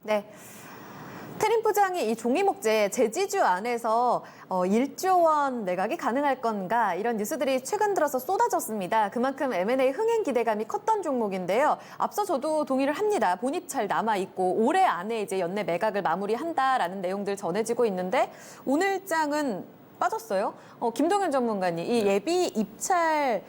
네. 태림포장이 이 종이목재 제지주 안에서 1조 원 매각이 가능할 건가 이런 뉴스들이 최근 들어서 쏟아졌습니다. 그만큼 M&A 흥행 기대감이 컸던 종목인데요. 앞서 저도 동의를 합니다. 본입 잘 남아있고 올해 안에 이제 연내 매각을 마무리한다라는 내용들 전해지고 있는데 오늘 장은 빠졌어요. 김동현 전문가님, 이 예비 입찰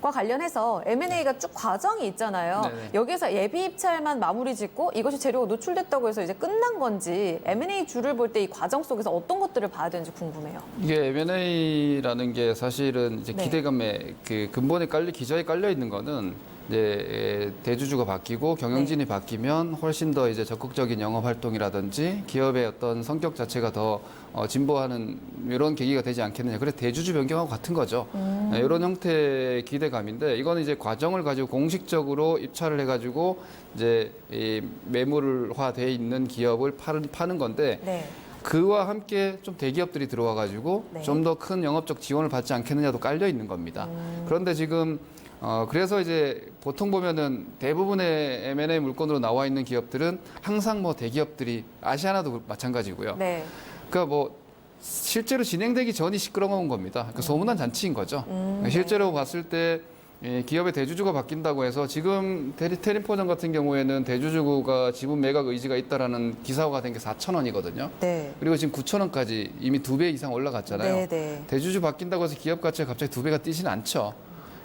과 관련해서 M&A가 쭉 과정이 있잖아요. 네네. 여기서 예비 입찰만 마무리 짓고 이것이 재료가 노출됐다고 해서 이제 끝난 건지 M&A 줄을 볼 때 이 과정 속에서 어떤 것들을 봐야 되는지 궁금해요. 이게 M&A라는 게 사실은 이제 네. 기대감에 그 근본에 기저에 깔려 있는 거는 이제 대주주가 바뀌고 경영진이 바뀌면 훨씬 더 이제 적극적인 영업 활동이라든지 기업의 어떤 성격 자체가 더 진보하는 이런 계기가 되지 않겠느냐. 그래서 대주주 변경하고 같은 거죠. 이런 형태의 기대감인데 이거는 이제 과정을 가지고 공식적으로 입찰을 해가지고 이제 이 매물화돼 있는 기업을 파는 건데. 네. 그와 함께 좀 대기업들이 들어와가지고 네. 좀 더 큰 영업적 지원을 받지 않겠느냐도 깔려 있는 겁니다. 그런데 지금 그래서 이제 보통 보면은 대부분의 M&A 물건으로 나와 있는 기업들은 항상 뭐 대기업들이 아시아나도 마찬가지고요. 네. 그러니까 뭐 실제로 진행되기 전이 시끄러운 겁니다. 그러니까 소문난 잔치인 거죠. 실제로 봤을 때 기업의 대주주가 바뀐다고 해서 지금 태림포장 같은 경우에는 대주주가 지분 매각 의지가 있다라는 기사화가 된 게 4,000원이거든요. 네. 그리고 지금 9,000원까지 이미 2배 이상 올라갔잖아요. 네, 네. 대주주 바뀐다고 해서 기업 가치가 갑자기 2배가 뛰지는 않죠.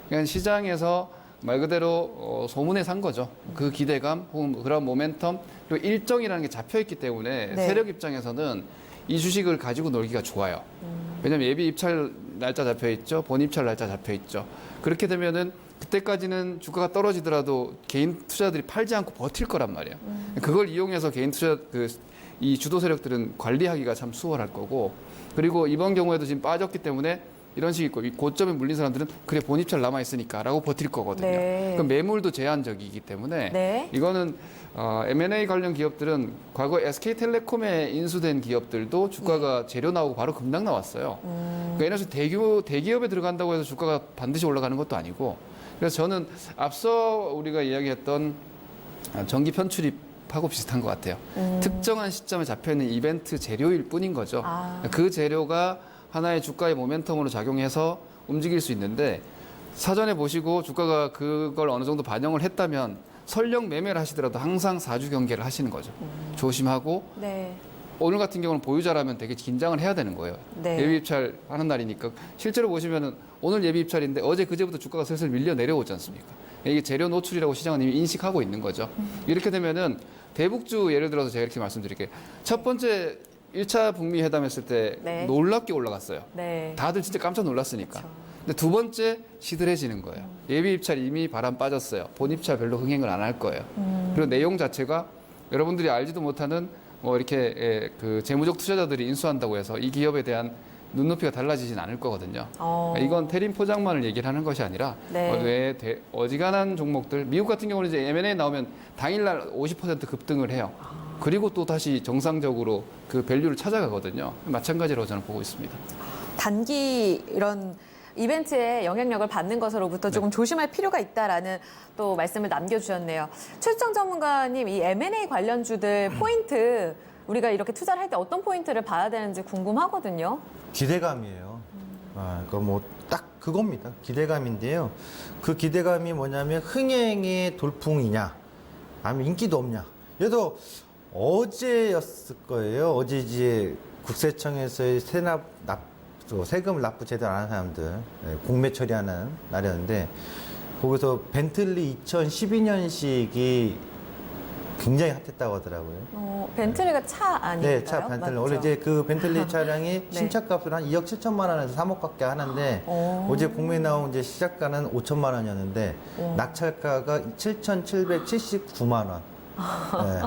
그냥 시장에서 말 그대로 소문에 산 거죠. 그 기대감, 혹은 그런 모멘텀, 그리고 일정이라는 게 잡혀 있기 때문에 네. 세력 입장에서는 이 주식을 가지고 놀기가 좋아요. 왜냐하면 예비 입찰 날짜 잡혀 있죠, 본 입찰 날짜 잡혀 있죠. 그렇게 되면은 그때까지는 주가가 떨어지더라도 개인 투자들이 팔지 않고 버틸 거란 말이에요. 그걸 이용해서 개인 투자 이 주도 세력들은 관리하기가 참 수월할 거고, 그리고 이번 경우에도 지금 빠졌기 때문에 이런 식이 있고, 이 고점에 물린 사람들은 그래 본 입찰 남아 있으니까라고 버틸 거거든요. 네. 그 매물도 제한적이기 때문에 네. 이거는 M&A 관련 기업들은 과거 SK텔레콤에 인수된 기업들도 주가가 재료 나오고 바로 급락 나왔어요. 그러니까 이래서 대기업에 들어간다고 해서 주가가 반드시 올라가는 것도 아니고, 그래서 저는 앞서 우리가 이야기했던 정기 편출입하고 비슷한 것 같아요. 특정한 시점에 잡혀있는 이벤트 재료일 뿐인 거죠. 그 재료가 하나의 주가의 모멘텀으로 작용해서 움직일 수 있는데, 사전에 보시고 주가가 그걸 어느 정도 반영을 했다면 설령 매매를 하시더라도 항상 4주 경계를 하시는 거죠. 조심하고, 네. 오늘 같은 경우는 보유자라면 되게 긴장을 해야 되는 거예요. 네. 예비 입찰 하는 날이니까. 실제로 보시면은 오늘 예비 입찰인데 어제 그제부터 주가가 슬슬 밀려 내려오지 않습니까? 이게 재료 노출이라고 시장은 이미 인식하고 있는 거죠. 이렇게 되면은 대북주 예를 들어서 제가 이렇게 말씀드릴게요. 첫 번째 1차 북미 회담 했을 때 네. 놀랍게 올라갔어요. 네. 다들 진짜 깜짝 놀랐으니까. 근데 두 번째 시들해지는 거예요. 예비 입찰 이미 바람 빠졌어요. 본 입찰 별로 흥행을 안 할 거예요. 그리고 내용 자체가 여러분들이 알지도 못하는 뭐 이렇게 그 재무적 투자자들이 인수한다고 해서 이 기업에 대한 눈높이가 달라지진 않을 거거든요. 이건 태림 포장만을 얘기를 하는 것이 아니라 네. 어지간한 종목들, 미국 같은 경우는 이제 M&A 나오면 당일날 50% 급등을 해요. 그리고 또 다시 정상적으로 그 밸류를 찾아가거든요. 마찬가지로 저는 보고 있습니다. 단기 이런 이벤트에 영향력을 받는 것으로부터 조금 조심할 필요가 있다라는 또 말씀을 남겨주셨네요. 최수정 전문가님, 이 M&A 관련주들 포인트, 우리가 이렇게 투자를 할 때 어떤 포인트를 봐야 되는지 궁금하거든요. 기대감이에요. 그거 뭐 딱 그겁니다. 기대감인데요. 그 기대감이 뭐냐면 흥행의 돌풍이냐, 아니면 인기도 없냐. 얘도 어제였을 거예요. 어제 이제 국세청에서의 세금을 납부 제대로 안 하는 사람들 공매 처리하는 날이었는데, 거기서 벤틀리 2012년식이 굉장히 핫했다고 하더라고요. 벤틀리가 차 아닌가요? 네, 차 벤틀리. 맞죠? 원래 이제 그 벤틀리 차량이 네. 신차값으로 한 2억 7천만 원에서 3억 값게 하는데, 어제 공매에 나온 이제 시작가는 5천만 원이었는데, 낙찰가가 7,779만 원. 네.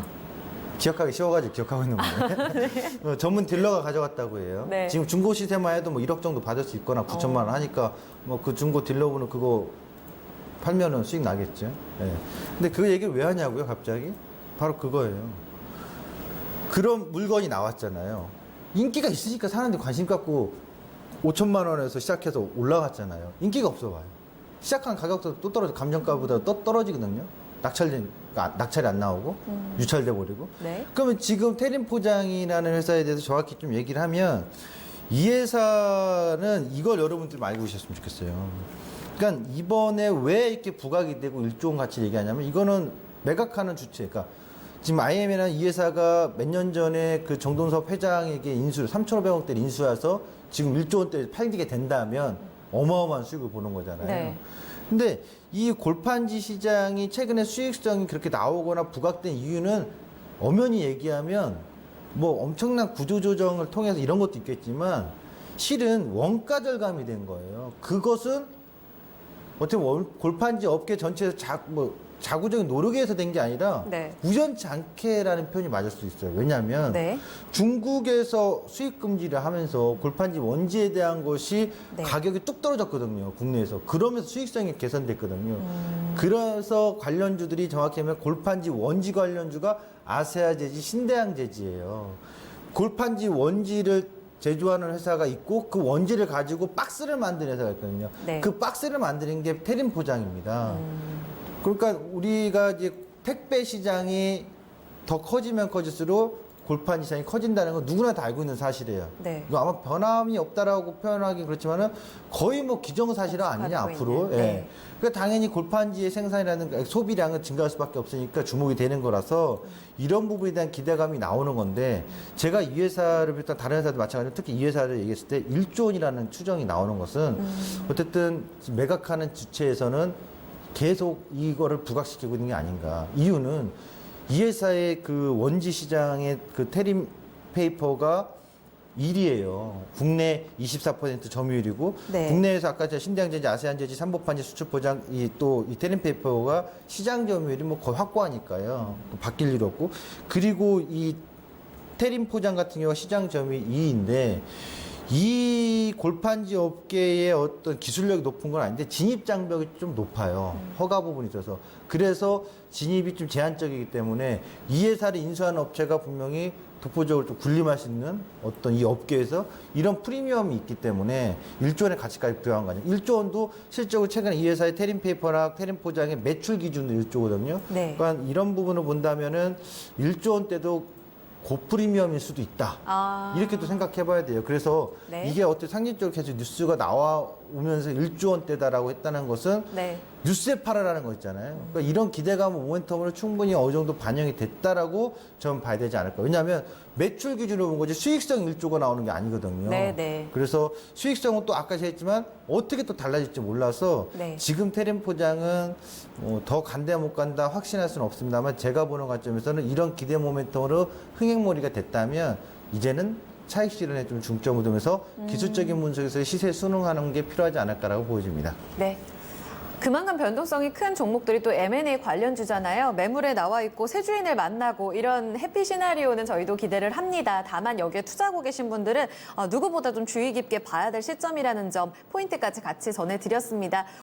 기억하기 쉬워가지고 기억하고 있는 거예요. 전문 딜러가 가져갔다고 해요. 네. 지금 중고 시세만 해도 뭐 1억 정도 받을 수 있거나 9천만 원 하니까 뭐 그 중고 딜러분은 그거 팔면은 수익 나겠죠. 네. 근데 그 얘기를 왜 하냐고요, 갑자기? 바로 그거예요. 그런 물건이 나왔잖아요. 인기가 있으니까 사람들이 관심 갖고 5천만 원에서 시작해서 올라갔잖아요. 인기가 없어 봐요. 시작한 가격도 또 떨어져, 감정가보다 또 떨어지거든요. 낙찰된 그러니까 낙찰이 안 나오고 유찰돼 버리고. 네. 그러면 지금 태림포장이라는 회사에 대해서 정확히 좀 얘기를 하면 이 회사는 이걸 여러분들 알고 계셨으면 좋겠어요. 그러니까 이번에 왜 이렇게 부각이 되고 1조 원 가치 얘기하냐면 이거는 매각하는 주체. 그러니까 지금 IM이라는 이 회사가 몇 년 전에 그 정동섭 회장에게 인수 3,500억대를 인수해서 지금 1조 원대 팔리게 된다면 어마어마한 수익을 보는 거잖아요. 네. 근데 이 골판지 시장이 최근에 수익성이 그렇게 나오거나 부각된 이유는 엄연히 얘기하면 뭐 엄청난 구조조정을 통해서 이런 것도 있겠지만 실은 원가 절감이 된 거예요. 그것은 어떻게 보면 골판지 업계 전체에서 자구적인 노력에 의해서 된 게 아니라 네. 우연치 않게라는 표현이 맞을 수 있어요. 왜냐하면 네. 중국에서 수입 금지를 하면서 골판지 원지에 대한 것이 네. 가격이 뚝 떨어졌거든요. 국내에서. 그러면서 수익성이 개선됐거든요. 그래서 관련주들이 정확히 하면 골판지 원지 관련주가 아세아 제지, 신대양 제지예요. 골판지 원지를 제조하는 회사가 있고 그 원지를 가지고 박스를 만드는 회사가 있거든요. 네. 그 박스를 만드는 게 태림 포장입니다. 그러니까 우리가 이제 택배 시장이 더 커지면 커질수록 골판 시장이 커진다는 건 누구나 다 알고 있는 사실이에요. 네. 이거 아마 변함이 없다라고 표현하기 그렇지만은 거의 뭐 기정사실은 아니냐 가지고 앞으로. 있는, 예. 네. 그러니까 당연히 골판지의 생산이라는 소비량은 증가할 수밖에 없으니까 주목이 되는 거라서 이런 부분에 대한 기대감이 나오는 건데 제가 이 회사를 비롯한 다른 회사도 마찬가지로 특히 이 회사를 얘기했을 때 1조 원이라는 추정이 나오는 것은 어쨌든 매각하는 주체에서는 계속 이거를 부각시키고 있는 게 아닌가. 이유는 이 회사의 그 원지 시장의 그 테림 페이퍼가 1위예요. 국내 24% 점유율이고 네. 국내에서 아까 제가 신대양제지, 아세안제지, 삼보판지 수출 보장 이 테림 페이퍼가 시장 점유율이 뭐 거의 확고하니까요. 또 바뀔 일 없고 그리고 이 테림 포장 같은 경우가 시장 점유율 2위인데 이 골판지 업계의 어떤 기술력이 높은 건 아닌데 진입 장벽이 좀 높아요. 허가 부분이 있어서. 그래서 진입이 좀 제한적이기 때문에 이 회사를 인수하는 업체가 분명히 독보적으로 좀 군림할 수 있는 어떤 이 업계에서 이런 프리미엄이 있기 때문에 1조 원의 가치까지 부여한 거 아니에요. 1조 원도 실적으로 최근에 이 회사의 테림 페이퍼나 테림 포장의 매출 기준으로 1조거든요. 네. 그러니까 이런 부분을 본다면은 1조 원대도 고프리미엄일 수도 있다. 아. 이렇게 또 생각해 봐야 돼요. 그래서 네. 이게 어떻게 상징적으로 계속 뉴스가 나와오면서 1조 원대다라고 했다는 것은 네. 뉴스에 팔아라는 거 있잖아요. 그러니까 이런 기대감, 모멘텀으로 충분히 어느 정도 반영이 됐다라고 저는 봐야 되지 않을까. 왜냐하면 매출 기준으로 본 거지 수익성 1조가 나오는 게 아니거든요. 네, 네. 그래서 수익성은 또 아까 제가 했지만 어떻게 또 달라질지 몰라서 네. 지금 테림 포장은 더 간다 못 간다 확신할 수는 없습니다만 제가 보는 관점에서는 이런 기대 모멘텀으로 흥행몰이가 됐다면 이제는 차익 실현에 좀 중점을 두면서 기술적인 분석에서 시세 순응하는 게 필요하지 않을까라고 보여집니다. 네. 그만큼 변동성이 큰 종목들이 또 M&A 관련주잖아요. 매물에 나와 있고 새 주인을 만나고 이런 해피 시나리오는 저희도 기대를 합니다. 다만 여기에 투자하고 계신 분들은 누구보다 좀 주의 깊게 봐야 될 시점이라는 점 포인트까지 같이 전해드렸습니다.